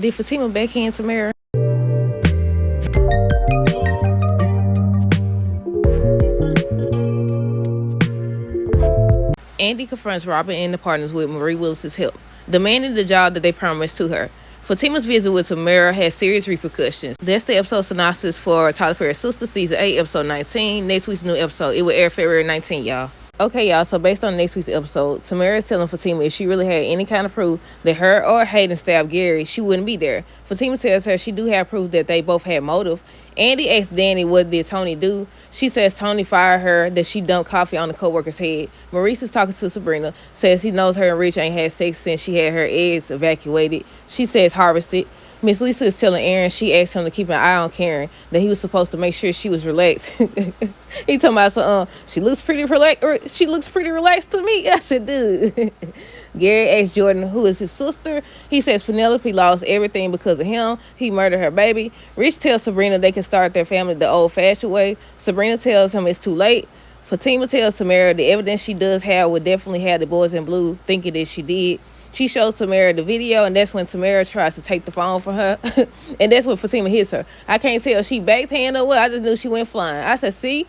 Did Fatima backhand Tamara? Andy confronts Robin and the partners with Marie Willis's help, demanding the job that they promised to her. Fatima's visit with Tamara has serious repercussions. That's the episode synopsis for Tyler Perry's Sistas Season 8, Episode 19. Next week's new episode. It will air February 19th, y'all. Okay, y'all, so based on next week's episode, Tamara is telling Fatima if she really had any kind of proof that her or Hayden stabbed Gary, she wouldn't be there. Fatima tells her she do have proof that they both had motive. Andy asks Danny what did Tony do. She says Tony fired her, that she dumped coffee on the co-worker's head. Maurice is talking to Sabrina, says he knows her and Rich ain't had sex since she had her eggs evacuated. She says harvested. Miss Lisa is telling Aaron she asked him to keep an eye on Karen, that he was supposed to make sure she was relaxed. He talking about she looks pretty relaxed, or she looks pretty relaxed to me. I said, dude. Gary asks Jordan who is his sister. He says Penelope lost everything because of him. He murdered her baby. Rich tells Sabrina they can start their family the old-fashioned way. Sabrina tells him it's too late. Fatima tells Tamara the evidence she does have would definitely have the boys in blue thinking that she did. She shows Tamara the video, and that's when Tamara tries to take the phone from her. And that's when Fatima hits her. I can't tell if she backhand or what. I just knew she went flying. I said, see,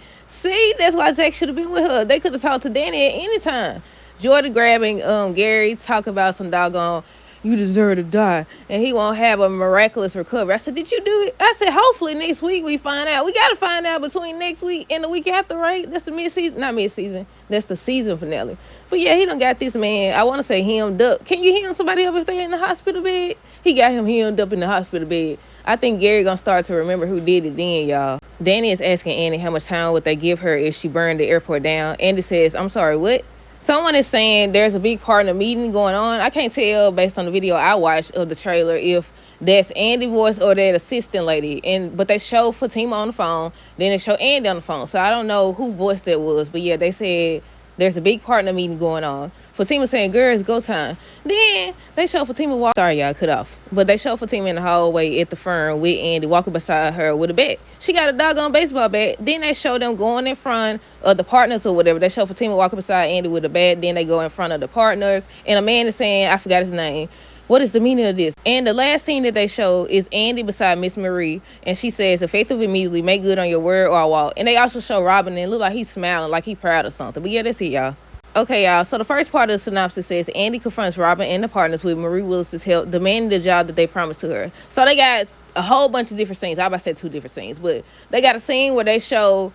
that's why Zach should have been with her. They could have talked to Danny at any time. Jordan grabbing Gary, talking about some doggone, you deserve to die, and he won't have a miraculous recovery. I said, did you do it? I said, hopefully next week we find out. We got to find out between next week and the week after, right? That's the mid-season. Not mid-season. That's the season finale. But yeah, he done got this man, I want to say hemmed up. Can you hem somebody up if they're in the hospital bed? He got him hemmed up in the hospital bed. I think Gary gonna start to remember who did it then, y'all. Danny is asking Annie how much time would they give her if she burned the airport down. Andy says, I'm sorry, what? Someone is saying there's a big partner meeting going on. I can't tell based on the video I watched of the trailer if that's Andy's voice or that assistant lady. But they show Fatima on the phone, then they show Andy on the phone. So I don't know who voice that was. But yeah, they said there's a big partner meeting going on. Fatima saying, girl, it's go time. Then they show Fatima walk. Sorry, y'all, cut off. But they show Fatima in the hallway at the firm with Andy walking beside her with a bat. She got a doggone baseball bat. Then they show them going in front of the partners or whatever. They show Fatima walking beside Andy with a bat. Then they go in front of the partners. And a man is saying, I forgot his name. What is the meaning of this? And the last scene that they show is Andy beside Miss Marie. And she says, effective immediately, make good on your word or I walk. And they also show Robin and it look like he's smiling, like he's proud of something. But yeah, that's it, y'all. Okay, y'all, so the first part of the synopsis says Andy confronts Robin and the partners with Marie Willis's help, demanding the job that they promised to her. So they got a whole bunch of different scenes. I about to say 2 different scenes, but they got a scene where they show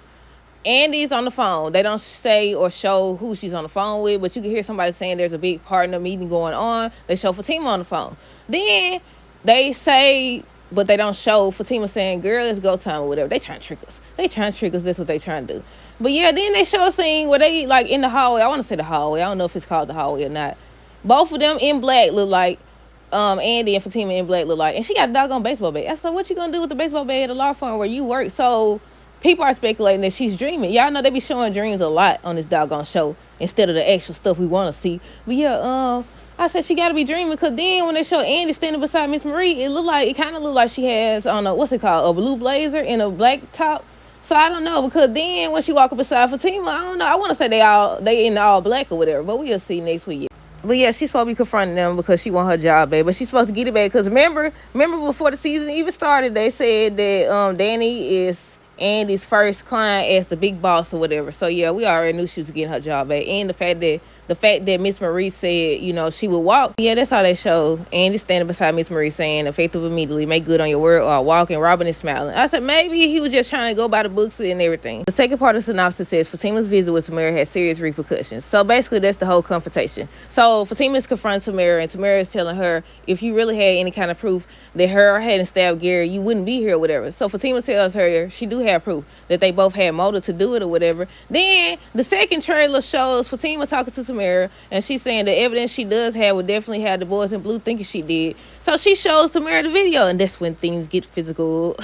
Andy's on the phone. They don't say or show who she's on the phone with, but you can hear somebody saying there's a big partner meeting going on. They show Fatima on the phone. Then they say, but they don't show Fatima saying, girl, it's go time or whatever. They trying to trick us. That's what they trying to do. But yeah, then they show a scene where they like in the hallway. I want to say the hallway. I don't know if it's called the hallway or not. Both of them in black look like Andy and Fatima in black look like. And she got a doggone baseball bat. I said, what you gonna do with the baseball bat at a law firm where you work? So people are speculating that she's dreaming. Y'all know they be showing dreams a lot on this doggone show instead of the actual stuff we want to see. But yeah, I said she got to be dreaming because then when they show Andy standing beside Miss Marie, it kind of looked like she has on a blue blazer and a black top. So I don't know, because then when she walk up beside Fatima, I don't know. I want to say they in all black or whatever, but we'll see next week. But yeah, she's supposed to be confronting them because she want her job back. But she's supposed to get it back because remember before the season even started, they said that Danny is Andy's first client as the big boss or whatever. So yeah, we already knew she was getting her job back. And the fact that Miss Marie said, she would walk. Yeah, that's how they show Andy standing beside Miss Marie saying, effective immediately, make good on your word or I walk, and Robin is smiling. I said, maybe he was just trying to go by the books and everything. The second part of the synopsis says Fatima's visit with Tamara had serious repercussions. So basically, that's the whole confrontation. So Fatima is confronting Tamara, and Tamara is telling her, if you really had any kind of proof that her hadn't stabbed Gary, you wouldn't be here or whatever. So Fatima tells her she do have proof that they both had motive to do it or whatever. Then the second trailer shows Fatima talking to Tamara, and she's saying the evidence she does have would definitely have the boys in blue thinking she did. So she shows Tamara the video, and that's when things get physical.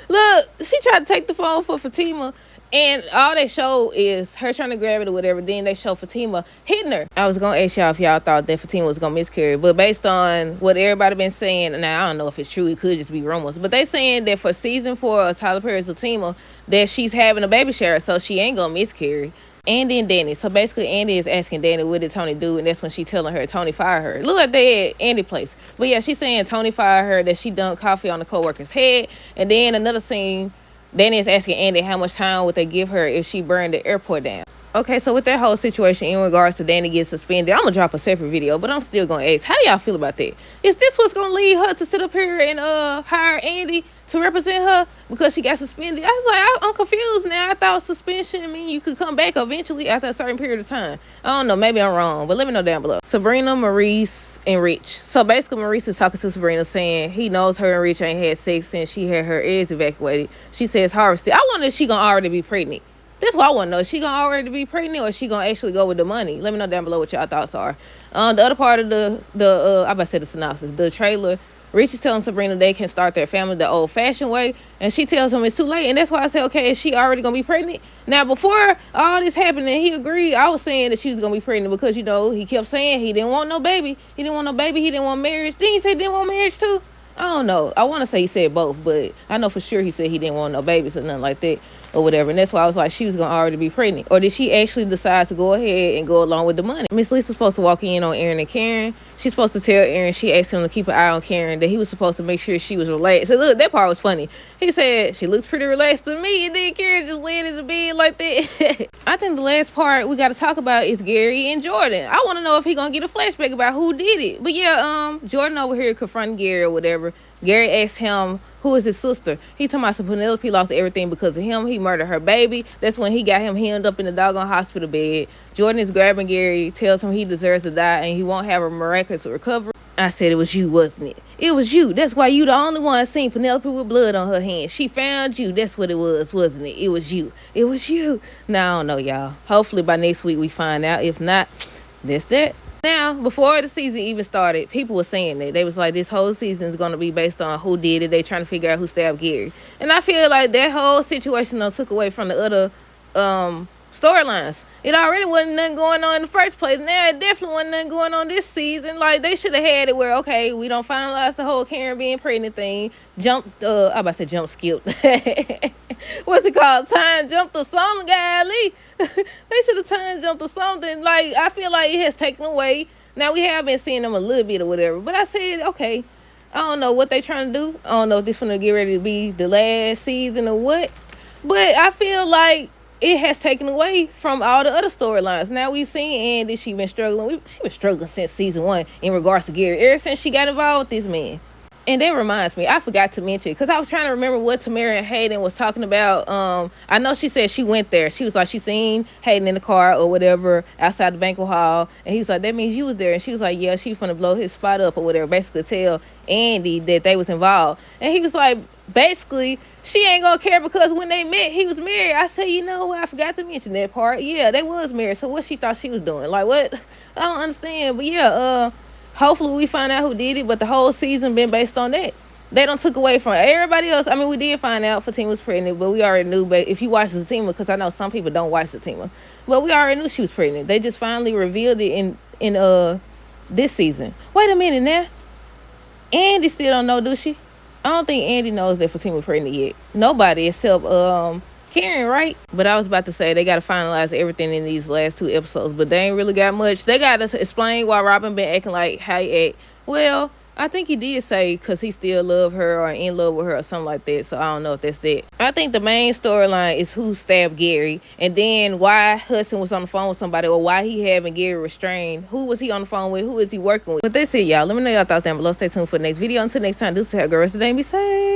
Look, she tried to take the phone for Fatima, and all they show is her trying to grab it or whatever. Then they show Fatima hitting her. I was going to ask y'all if y'all thought that Fatima was going to miscarry. But based on what everybody been saying, now I don't know if it's true. It could just be rumors. But they saying that for season 4 of Tyler Perry's Fatima, that she's having a baby shower. So she ain't going to miscarry. Andy and Danny. So basically, Andy is asking Danny, what did Tony do? And that's when she telling her Tony fired her. Look like they at Andy place. But yeah, she's saying Tony fired her, that she dumped coffee on the coworker's head. And then another scene, Danny is asking Andy how much time would they give her if she burned the airport down. Okay, so with that whole situation in regards to Danny getting suspended, I'm gonna drop a separate video, but I'm still gonna ask, how do y'all feel about that? Is this what's gonna lead her to sit up here and hire Andy to represent her because she got suspended? I was like, I'm confused now. I thought suspension mean you could come back eventually after a certain period of time. I don't know, maybe I'm wrong, but let me know down below. Sabrina, Maurice, and Rich. So basically, Maurice is talking to Sabrina, saying he knows her and Rich ain't had sex since she had her eggs evacuated. She says harvested. I wonder if she gonna already be pregnant. That's what I want to know. Is she gonna already be pregnant, or is she gonna actually go with the money? Let me know down below what y'all thoughts are. The other part of the I about to say the synopsis, the trailer. Rich is telling Sabrina they can start their family the old-fashioned way, and she tells him it's too late. And that's why I said, okay, is she already gonna be pregnant? Now, before all this happened and he agreed, I was saying that she was gonna be pregnant because, you know, he kept saying he didn't want no baby. He didn't want no baby. He didn't want marriage. Didn't he say he didn't want marriage too? I don't know. I want to say he said both, but I know for sure he said he didn't want no babies or nothing like that or whatever. And that's why I was like, she was going to already be pregnant. Or did she actually decide to go ahead and go along with the money? Miss Lisa's supposed to walk in on Aaron and Karen. She's supposed to tell Aaron, she asked him to keep an eye on Karen, that he was supposed to make sure she was relaxed. So look, that part was funny. He said, she looks pretty relaxed to me. And then Karen just laid in the bed like that. I think the last part we got to talk about is Gary and Jordan. I want to know if he going to get a flashback about who did it. But yeah, Jordan over here confronting Gary or whatever. Gary asked him, who is his sister? He talking about Penelope lost everything because of him. He murdered her baby. That's when he got him hemmed up in the doggone hospital bed. Jordan is grabbing Gary, tells him he deserves to die and he won't have a miraculous recovery. I said it was you, wasn't it? It was you. That's why you the only one seen Penelope with blood on her hands. She found you. That's what it was, wasn't it? It was you. It was you. Now, I don't know, y'all. Hopefully by next week we find out. If not, that's that. Now, before the season even started, people were saying that. They was like, this whole season is going to be based on who did it. They trying to figure out who stabbed Gary. And I feel like that whole situation took away from the other storylines. It already wasn't nothing going on in the first place. Now, it definitely wasn't nothing going on this season. Like, they should have had it where, okay, we don't finalize the whole Karen being pregnant thing. Jump, I about to say jump skip. What's it called? Time jump to something, golly. They should have time jumped or something. Like, I feel like it has taken away. Now, we have been seeing them a little bit or whatever. But I said, okay, I don't know what they trying to do. I don't know if this going to get ready to be the last season or what. But I feel like it has taken away from all the other storylines. Now, we've seen Andy. She been struggling. She been struggling since season 1 in regards to Gary. Ever since she got involved with this man. And that reminds me, I forgot to mention, because I was trying to remember what Tamara and Hayden was talking about. I know she said she went there. She was like, she seen Hayden in the car or whatever outside the banquet hall. And he was like, that means you was there. And she was like, yeah, she was finna blow his spot up or whatever. Basically tell Andy that they was involved. And he was like, basically, she ain't gonna care because when they met, he was married. I said, you know what? I forgot to mention that part. Yeah, they was married. So what she thought she was doing? Like, what? I don't understand. But yeah, hopefully we find out who did it, but the whole season been based on that. They don't took away from everybody else. I mean, we did find out Fatima was pregnant, but we already knew. But if you watch Fatima, because I know some people don't watch Fatima, but we already knew she was pregnant. They just finally revealed it in this season. Wait a minute now. Andy still don't know, do she? I don't think Andy knows that Fatima was pregnant yet. Nobody except Karen, right? But I was about to say they got to finalize everything in these last 2 episodes, but they ain't really got much. They got to explain why Robin been acting like how he act. Well, I think he did say because he still love her or in love with her or something like that, so I don't know if that's that. I think the main storyline is who stabbed Gary, and then why Hudson was on the phone with somebody, or why he having Gary restrained. Who was he on the phone with? Who is he working with? But that's it, y'all. Let me know y'all thoughts down below. Stay tuned for the next video. Until next time, do so have a good rest of the day and be safe.